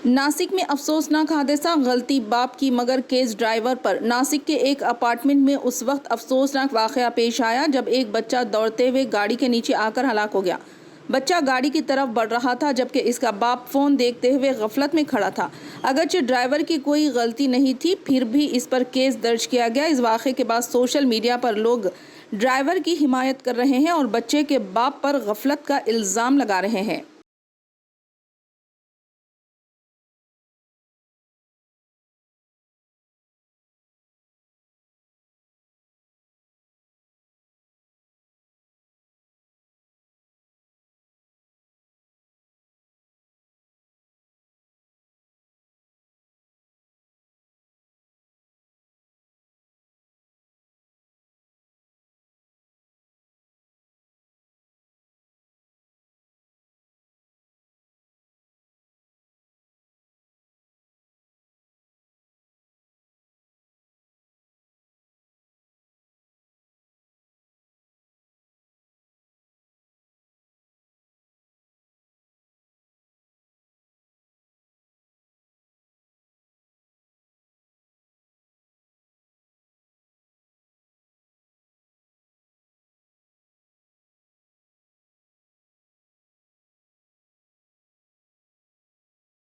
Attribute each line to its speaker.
Speaker 1: नासिक में अफसोसनाक हादसा, गलती बाप की मगर केस ड्राइवर पर। नासिक के एक अपार्टमेंट में उस वक्त अफसोसनाक वाकया पेश आया जब एक बच्चा दौड़ते हुए गाड़ी के नीचे आकर हलाक हो गया। बच्चा गाड़ी की तरफ बढ़ रहा था जबकि इसका बाप फोन देखते हुए गफलत में खड़ा था। अगरचे ड्राइवर की कोई गलती नहीं थी, फिर भी इस पर केस दर्ज किया गया। इस वाक़े के बाद सोशल मीडिया पर लोग ड्राइवर की हिमायत कर रहे हैं और बच्चे के बाप पर गफलत का इल्ज़ाम लगा रहे हैं।